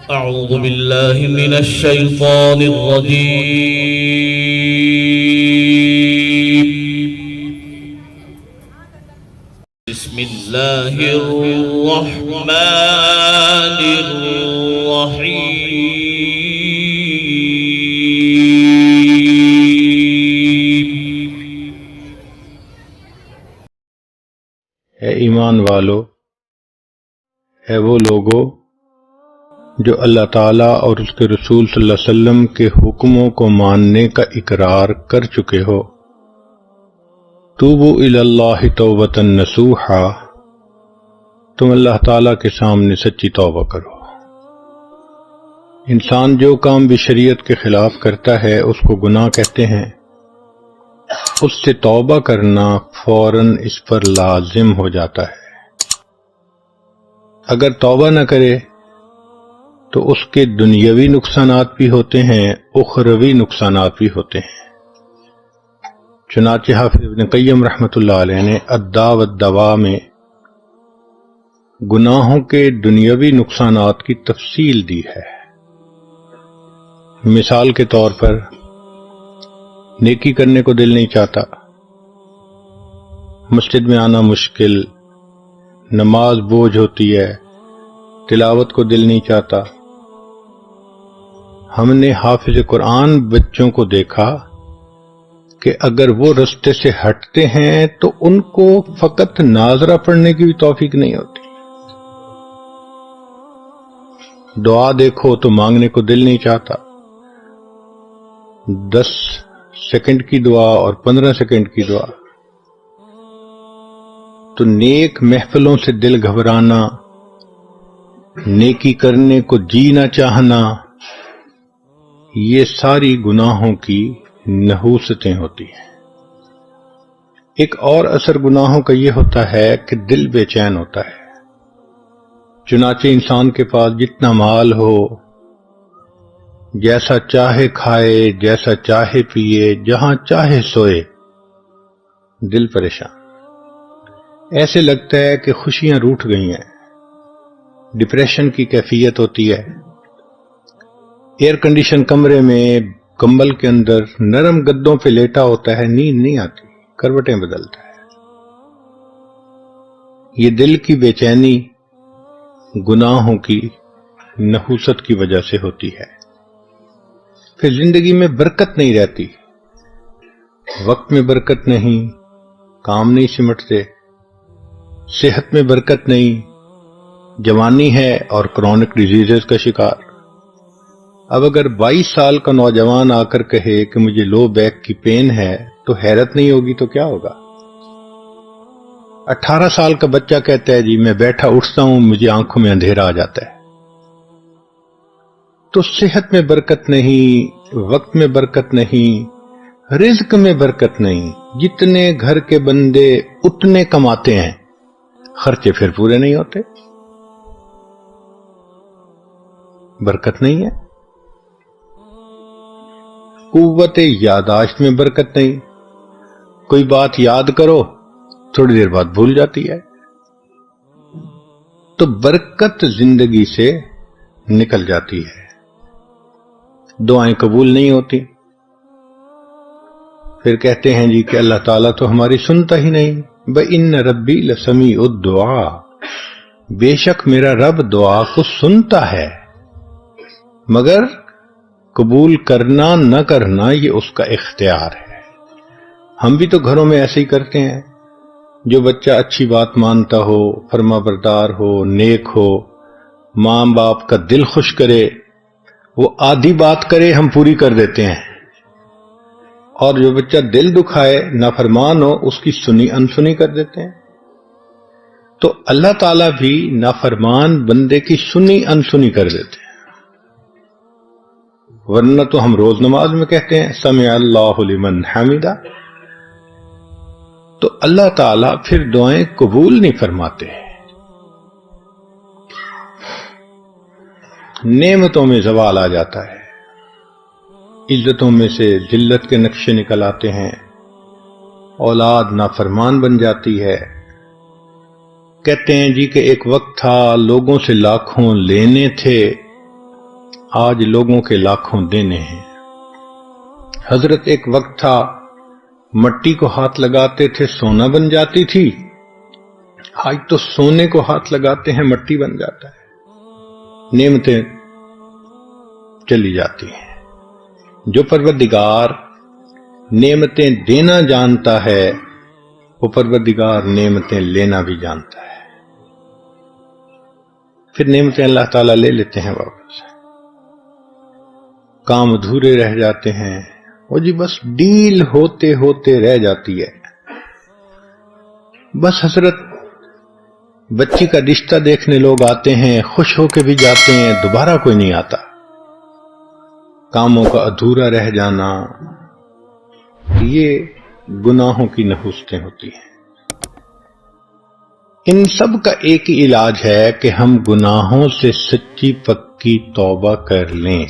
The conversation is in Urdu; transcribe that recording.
أعوذ بالله من الشيطان الرجيم. بسم الله الرحمن الرحيم. اے ایمان والو، اے وہ لوگو جو اللہ تعالیٰ اور اس کے رسول صلی اللہ علیہ وسلم کے حکموں کو ماننے کا اقرار کر چکے ہو، توبوا الی اللہ توبۃ نصوحا، تم اللہ تعالیٰ کے سامنے سچی توبہ کرو۔ انسان جو کام بھی شریعت کے خلاف کرتا ہے اس کو گناہ کہتے ہیں، اس سے توبہ کرنا فوراً اس پر لازم ہو جاتا ہے۔ اگر توبہ نہ کرے تو اس کے دنیاوی نقصانات بھی ہوتے ہیں، اخروی نقصانات بھی ہوتے ہیں۔ چنانچہ حافظ ابن قیم رحمۃ اللہ علیہ نے الداء والدواء میں گناہوں کے دنیاوی نقصانات کی تفصیل دی ہے۔ مثال کے طور پر نیکی کرنے کو دل نہیں چاہتا، مسجد میں آنا مشکل، نماز بوجھ ہوتی ہے، تلاوت کو دل نہیں چاہتا۔ ہم نے حافظ قرآن بچوں کو دیکھا کہ اگر وہ رستے سے ہٹتے ہیں تو ان کو فقط ناظرہ پڑھنے کی بھی توفیق نہیں ہوتی۔ دعا دیکھو تو مانگنے کو دل نہیں چاہتا، 10 سیکنڈ کی دعا اور 15 سیکنڈ کی دعا۔ تو نیک محفلوں سے دل گھبرانا، نیکی کرنے کو جی نہ چاہنا، یہ ساری گناہوں کی نحوستیں ہوتی ہیں۔ ایک اور اثر گناہوں کا یہ ہوتا ہے کہ دل بے چین ہوتا ہے۔ چنانچہ انسان کے پاس جتنا مال ہو، جیسا چاہے کھائے، جیسا چاہے پیے، جہاں چاہے سوئے، دل پریشان، ایسے لگتا ہے کہ خوشیاں روٹھ گئی ہیں۔ ڈپریشن کی کیفیت ہوتی ہے۔ ایئر کنڈیشن کمرے میں کمبل کے اندر نرم گدوں پہ لیٹا ہوتا ہے، نیند نہیں آتی، کروٹیں بدلتا ہے۔ یہ دل کی بے چینی گناہوں کی نحوست کی وجہ سے ہوتی ہے۔ پھر زندگی میں برکت نہیں رہتی، وقت میں برکت نہیں، کام نہیں سمٹتے، صحت میں برکت نہیں، جوانی ہے اور کرونک ڈیزیزز کا شکار۔ اب اگر 22 سال کا نوجوان آ کر کہے کہ مجھے لو بیک کی پین ہے تو حیرت نہیں ہوگی تو کیا ہوگا؟ 18 سال کا بچہ کہتا ہے جی میں بیٹھا اٹھتا ہوں مجھے آنکھوں میں اندھیرا آ جاتا ہے۔ تو صحت میں برکت نہیں، وقت میں برکت نہیں، رزق میں برکت نہیں۔ جتنے گھر کے بندے اتنے کماتے ہیں، خرچے پھر پورے نہیں ہوتے، برکت نہیں ہے۔ قوت یاداشت میں برکت نہیں، کوئی بات یاد کرو تھوڑی دیر بعد بھول جاتی ہے۔ تو برکت زندگی سے نکل جاتی ہے، دعائیں قبول نہیں ہوتی۔ پھر کہتے ہیں جی کہ اللہ تعالیٰ تو ہماری سنتا ہی نہیں۔ بِإِنَّ رَبِّي لَسَمِيعُ الدُّعَاء، بے شک میرا رب دعا کو سنتا ہے، مگر قبول کرنا نہ کرنا یہ اس کا اختیار ہے۔ ہم بھی تو گھروں میں ایسے ہی کرتے ہیں، جو بچہ اچھی بات مانتا ہو، فرما بردار ہو، نیک ہو، ماں باپ کا دل خوش کرے، وہ آدھی بات کرے ہم پوری کر دیتے ہیں، اور جو بچہ دل دکھائے، نافرمان ہو، اس کی سنی انسنی کر دیتے ہیں۔ تو اللہ تعالیٰ بھی نافرمان بندے کی سنی انسنی کر دیتے ہیں، ورنہ تو ہم روز نماز میں کہتے ہیں سمع اللہ لمن حمدہ۔ تو اللہ تعالیٰ پھر دعائیں قبول نہیں فرماتے۔ نعمتوں میں زوال آ جاتا ہے، عزتوں میں سے ذلت کے نقشے نکل آتے ہیں، اولاد نافرمان بن جاتی ہے۔ کہتے ہیں جی کہ ایک وقت تھا لوگوں سے لاکھوں لینے تھے، آج لوگوں کے لاکھوں دینے ہیں۔ حضرت ایک وقت تھا مٹی کو ہاتھ لگاتے تھے سونا بن جاتی تھی، آج تو سونے کو ہاتھ لگاتے ہیں مٹی بن جاتا ہے، نعمتیں چلی جاتی ہیں۔ جو پروردگار نعمتیں دینا جانتا ہے وہ پروردگار نعمتیں لینا بھی جانتا ہے، پھر نعمتیں اللہ تعالیٰ لے لیتے ہیں واپس، کام ادھورے رہ جاتے ہیں، وہ جی بس ڈیل ہوتے ہوتے رہ جاتی ہے۔ بس حضرت بچی کا رشتہ دیکھنے لوگ آتے ہیں، خوش ہو کے بھی جاتے ہیں، دوبارہ کوئی نہیں آتا، کاموں کا ادھورا رہ جانا، یہ گناہوں کی نحوستیں ہوتی ہیں۔ ان سب کا ایک ہی علاج ہے کہ ہم گناہوں سے سچی پکی توبہ کر لیں۔